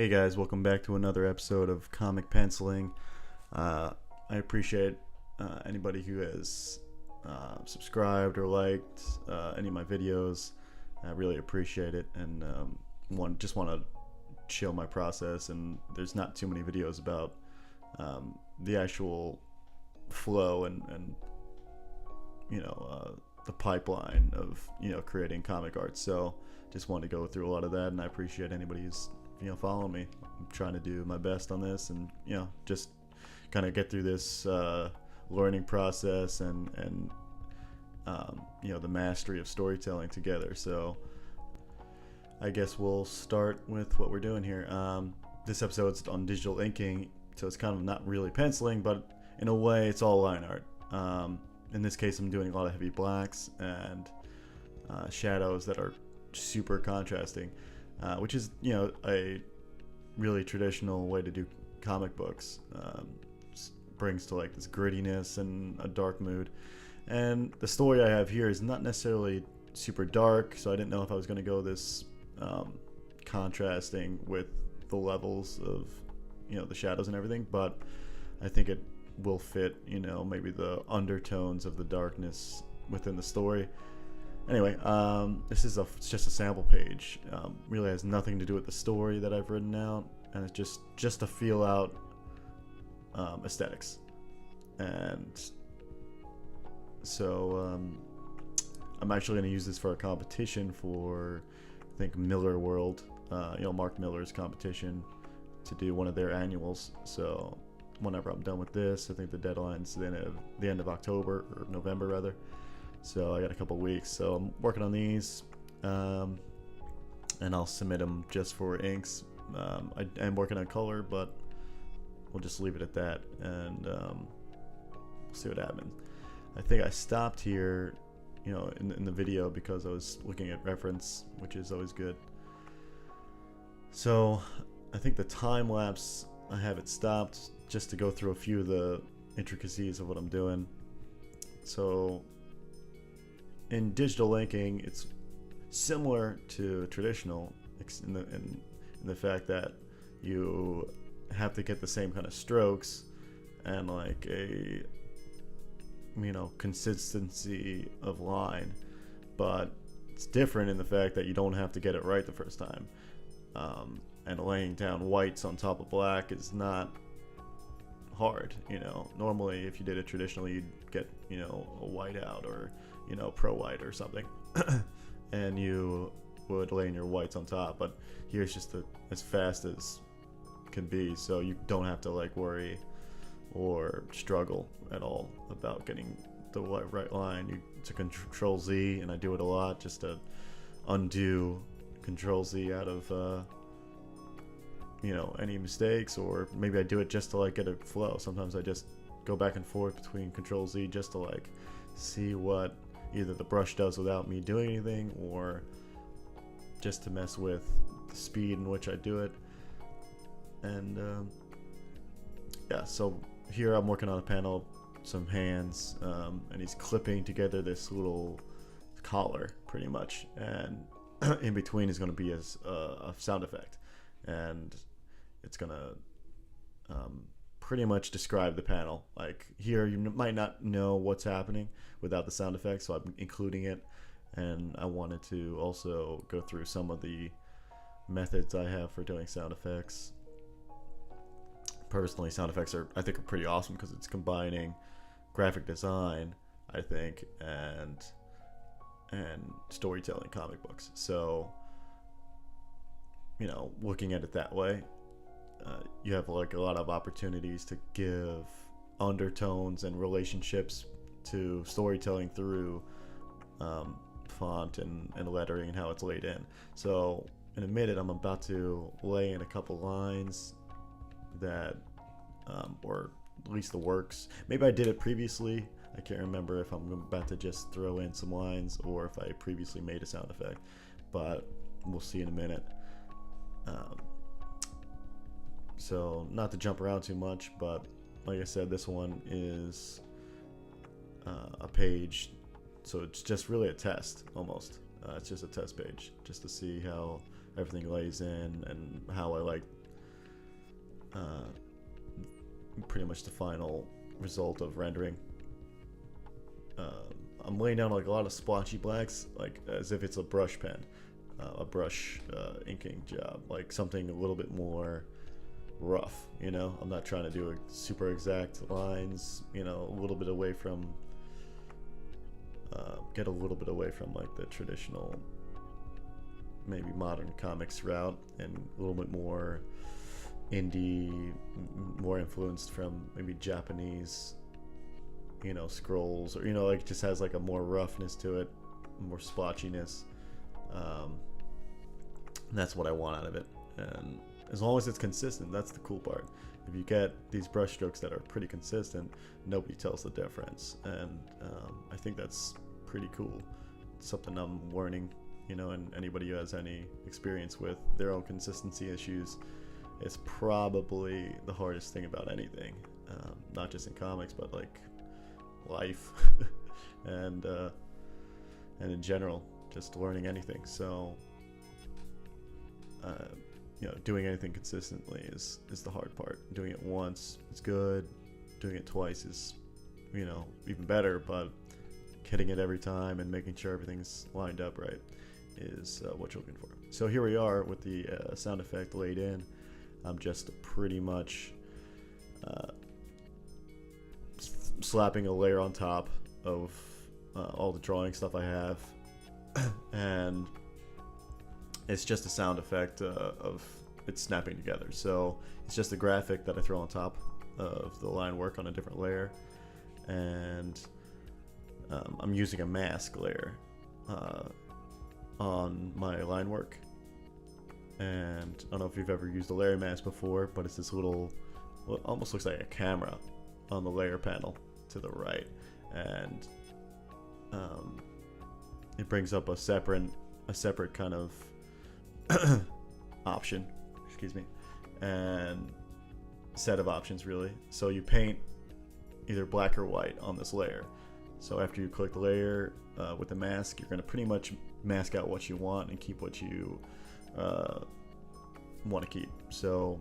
Hey guys, welcome back to another episode of Comic Penciling. I appreciate anybody who has subscribed or liked any of my videos. I really appreciate it, and just want to show my process. And there's not too many videos about the actual flow and the pipeline of creating comic art. So just want to go through a lot of that, and I appreciate anybody who's follow me. I'm trying to do my best on this, and just kind of get through this learning process and the mastery of storytelling together. So I guess we'll start with what we're doing here. This episode's on digital inking, so it's kind of not really penciling, but in a way it's all line art. In this case, I'm doing a lot of heavy blacks and shadows that are super contrasting. Which is, a really traditional way to do comic books. Brings to like this grittiness and a dark mood. And the story I have here is not necessarily super dark, so I didn't know if I was going to go this contrasting with the levels of, the shadows and everything, but I think it will fit, maybe the undertones of the darkness within the story. Anyway, this is just a sample page. Really has nothing to do with the story that I've written out, and it's just to feel out aesthetics. And so I'm actually going to use this for a competition for, I think, Miller World, Mark Miller's competition to do one of their annuals. So whenever I'm done with this, I think the deadline's the end of October, or November rather. So I got a couple weeks, so I'm working on these, and I'll submit them just for inks. I am working on color, but we'll just leave it at that, and we'll see what happens. I think I stopped here, in the video, because I was looking at reference, which is always good. So I think the time lapse, I have it stopped just to go through a few of the intricacies of what I'm doing. So in digital inking, it's similar to traditional in the fact that you have to get the same kind of strokes and like a consistency of line, but it's different in the fact that you don't have to get it right the first time. And laying down whites on top of black is not hard. Normally if you did it traditionally, you'd get a white out or pro white or something and you would lay in your whites on top, but here's just as fast as can be, so you don't have to like worry or struggle at all about getting the right line. It's a Control Z, and I do it a lot just to undo Control Z out of any mistakes, or maybe I do it just to like get a flow. Sometimes I just go back and forth between Control Z just to like see what either the brush does without me doing anything, or just to mess with the speed in which I do it. And yeah, so here I'm working on a panel, some hands, and he's clipping together this little collar pretty much, and in between is going to be a sound effect, and it's going to pretty much describe the panel. Like here you might not know what's happening without the sound effects, so I'm including it. And I wanted to also go through some of the methods I have for doing sound effects. Personally, sound effects I think are pretty awesome because it's combining graphic design, I think, and storytelling comic books. So looking at it that way, you have like a lot of opportunities to give undertones and relationships to storytelling through font and lettering and how it's laid in. So in a minute I'm about to lay in a couple lines that or at least the works. Maybe I did it previously. I can't remember if I'm about to just throw in some lines or if I previously made a sound effect, but we'll see in a minute. So not to jump around too much, but like I said, this one is a page, so it's just really a test almost. It's just a test page just to see how everything lays in and how I like pretty much the final result of rendering. I'm laying down like a lot of splotchy blacks, like as if it's a brush pen, a brush inking job, like something a little bit more rough, you know. I'm not trying to do a super exact lines, you know, a little bit away from get a little bit away from like the traditional maybe modern comics route, and a little bit more indie, more influenced from maybe Japanese, you know, scrolls, or, you know, like, just has like a more roughness to it, more splotchiness. That's what I want out of it, and as long as it's consistent, that's the cool part. If you get these brush strokes that are pretty consistent, nobody tells the difference, and I think that's pretty cool. It's something I'm learning, you know, and anybody who has any experience with their own consistency issues, it's probably the hardest thing about anything, not just in comics, but like life and in general, just learning anything. So you know, doing anything consistently is the hard part. Doing it once is good, doing it twice is, you know, even better, but hitting it every time and making sure everything's lined up right is what you're looking for. So here we are with the sound effect laid in. I'm just pretty much slapping a layer on top of all the drawing stuff I have, and it's just a sound effect of it snapping together. So it's just a graphic that I throw on top of the line work on a different layer, and I'm using a mask layer on my line work. And I don't know if you've ever used a layer mask before, but it's this little, what almost looks like a camera on the layer panel to the right, and it brings up a separate kind of option, excuse me, and set of options really. So you paint either black or white on this layer. So after you click the layer with the mask, you're going to pretty much mask out what you want and keep what you want to keep. So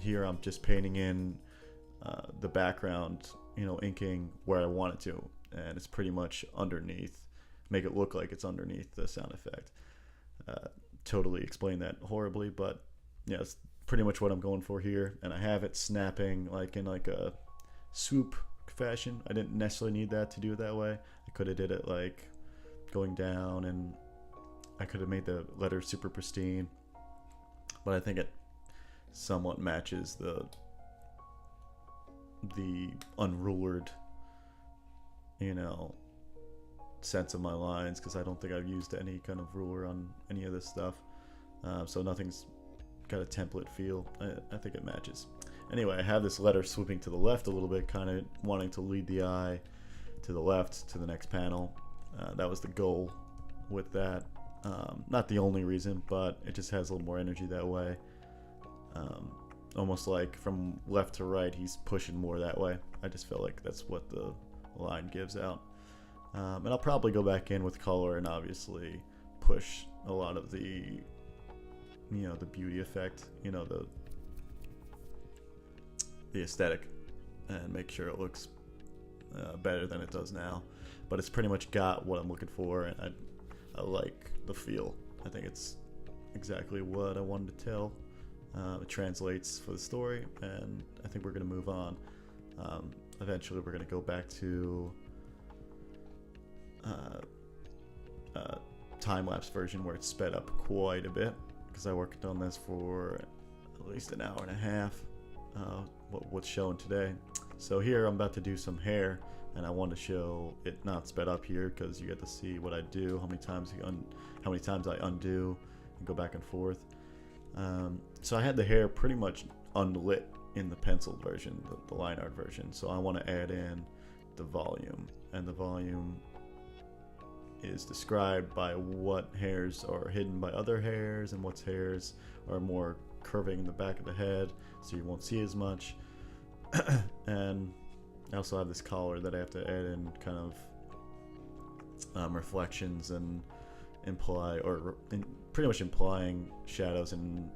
here I'm just painting in the background, you know, inking where I want it to, and it's pretty much underneath, make it look like it's underneath the sound effect. Totally explain that horribly, but yeah, it's pretty much what I'm going for here. And I have it snapping like in like a swoop fashion. I didn't necessarily need that to do it that way. I could have did it like going down, and I could have made the letters super pristine, but I think it somewhat matches the unrulered, you know, sense of my lines, because I don't think I've used any kind of ruler on any of this stuff, so nothing's got a template feel. I think it matches. Anyway, I have this letter swooping to the left a little bit, kind of wanting to lead the eye to the left to the next panel. That was the goal with that. Not the only reason, but it just has a little more energy that way. Almost like from left to right, he's pushing more that way. I just feel like that's what the line gives out. And I'll probably go back in with color and obviously push a lot of the, you know, the beauty effect, you know, the aesthetic, and make sure it looks better than it does now. But it's pretty much got what I'm looking for, and I like the feel. I think it's exactly what I wanted to tell. It translates for the story, and I think we're going to move on. Eventually we're going to go back to time-lapse version where it's sped up quite a bit, because I worked on this for at least an hour and a half, what's showing today. So here I'm about to do some hair, and I want to show it not sped up here, because you get to see what I do, how many times I undo and go back and forth. So I had the hair pretty much unlit in the penciled version, the line art version. So I want to add in the volume, and the volume is described by what hairs are hidden by other hairs and what hairs are more curving in the back of the head, so you won't see as much. And I also have this collar that I have to add in kind of reflections and imply, or pretty much implying shadows and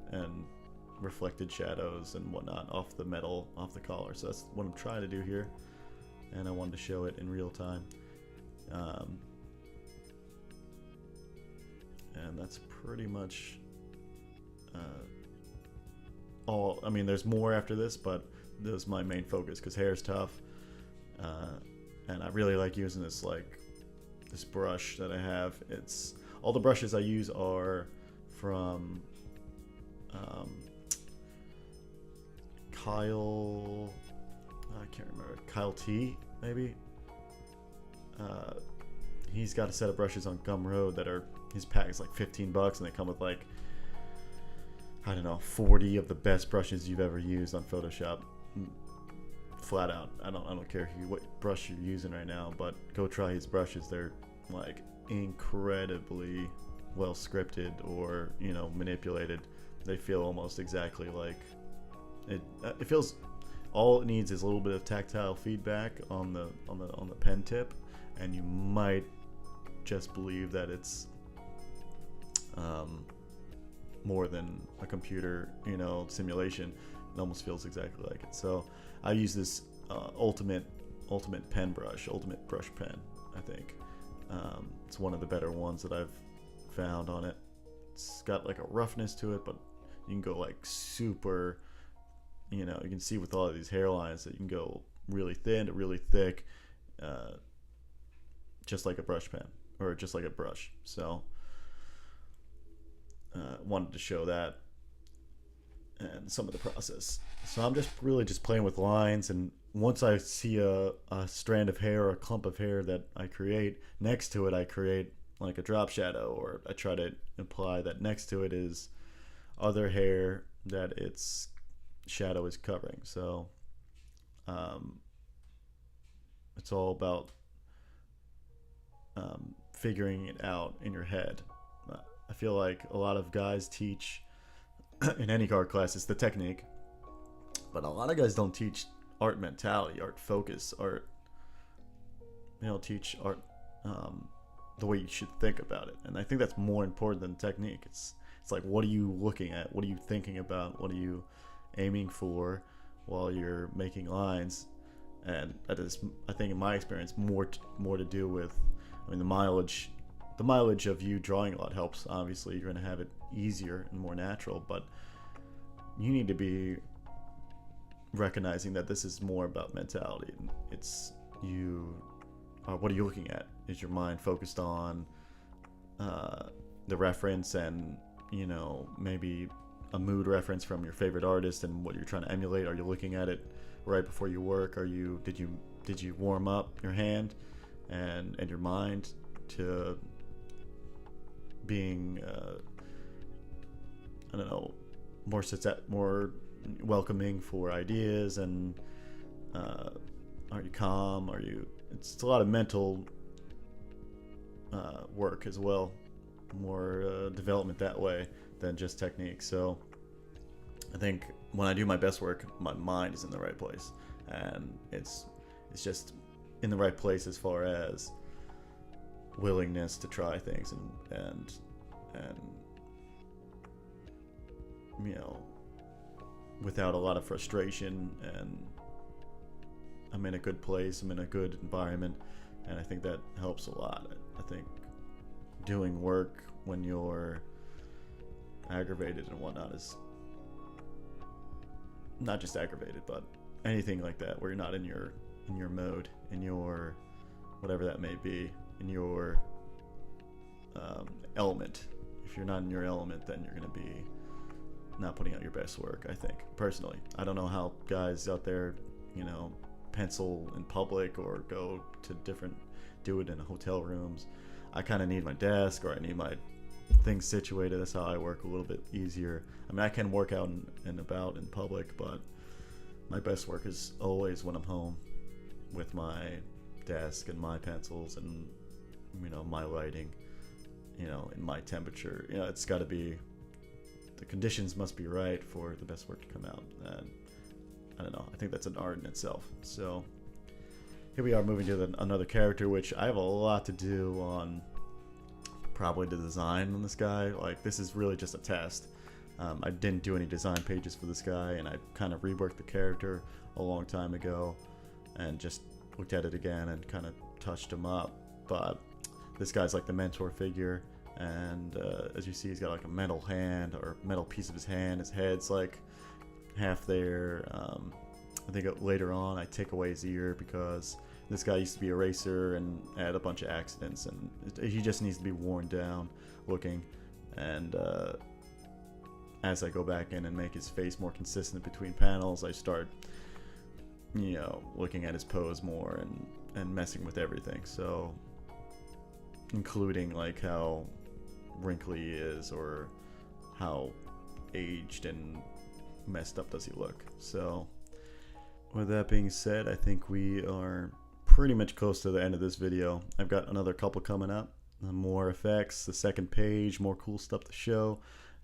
reflected shadows and whatnot off the metal, off the collar. So that's what I'm trying to do here, and I wanted to show it in real time. And that's pretty much all. I mean, there's more after this, but this is my main focus because hair is tough, and I really like using this this brush that I have. It's all the brushes I use are from Kyle. I can't remember. Kyle T, maybe. He's got a set of brushes on Gumroad that are, his pack is like $15, and they come with like, I don't know, 40 of the best brushes you've ever used on Photoshop. Flat out. I don't care what brush you're using right now, but go try his brushes. They're like incredibly well scripted or, you know, manipulated. They feel almost exactly like it. It feels, all it needs is a little bit of tactile feedback on the pen tip, and you might just believe that it's more than a computer, you know, simulation. It almost feels exactly like it. So I use this ultimate pen brush, ultimate brush pen. I think it's one of the better ones that I've found on it. It's got like a roughness to it, but you can go like super, you know, you can see with all of these hairlines that you can go really thin to really thick, just like a brush pen, or just like a brush. So wanted to show that and some of the process. So I'm just really just playing with lines, and once I see a strand of hair or a clump of hair that I create, next to it I create like a drop shadow, or I try to imply that next to it is other hair that its shadow is covering. So it's all about figuring it out in your head. I feel like a lot of guys teach in any art class, it's the technique, but a lot of guys don't teach art mentality, art focus, art, you know, teach art the way you should think about it. And I think that's more important than technique. It's like, what are you looking at? What are you thinking about? What are you aiming for while you're making lines? And that is, I think in my experience, more to do with, I mean, the mileage of you drawing a lot helps. Obviously you're going to have it easier and more natural, but you need to be recognizing that this is more about mentality. It's you, what are you looking at? Is your mind focused on the reference and, you know, maybe a mood reference from your favorite artist and what you're trying to emulate? Are you looking at it right before you work? Did you warm up your hand and your mind to being I don't know, more welcoming for ideas? And are you calm? It's a lot of mental work as well, more development that way than just technique. So I think when I do my best work, my mind is in the right place, and it's just in the right place as far as willingness to try things and you know, without a lot of frustration. And I'm in a good place, I'm in a good environment, and I think that helps a lot. I think doing work when you're aggravated and whatnot is not just aggravated, but anything like that where you're not in your mode, in your whatever that may be, in your element. If you're not in your element, then you're going to be not putting out your best work, I think, personally. I don't know how guys out there, you know, pencil in public or do it in hotel rooms. I kind of need my desk, or I need my things situated. That's how I work a little bit easier. I mean, I can work out and about in public, but my best work is always when I'm home with my desk and my pencils and, you know, my lighting, you know, in my temperature. You know, it's got to be, the conditions must be right for the best work to come out. And I don't know, I think that's an art in itself. So here we are moving to another character, which I have a lot to do on, probably the design on this guy. Like, this is really just a test. I didn't do any design pages for this guy, and I kind of reworked the character a long time ago and just looked at it again and kind of touched him up. But this guy's like the mentor figure, and as you see, he's got like a metal hand, or metal piece of his hand. His head's like half there. I think later on I take away his ear because this guy used to be a racer and had a bunch of accidents, and he just needs to be worn down looking. And as I go back in and make his face more consistent between panels, I start, you know, looking at his pose more and messing with everything. So including like how wrinkly he is, or how aged and messed up does he look. So with that being said, I think we are pretty much close to the end of this video. I've got another couple coming up, more effects, the second page, more cool stuff to show.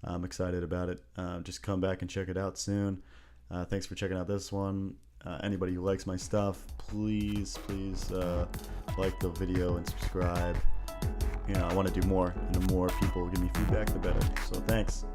I'm excited about it. Just come back and check it out soon. Thanks for checking out this one. Anybody who likes my stuff, please like the video and subscribe. You know, I want to do more, and the more people give me feedback, the better. So thanks.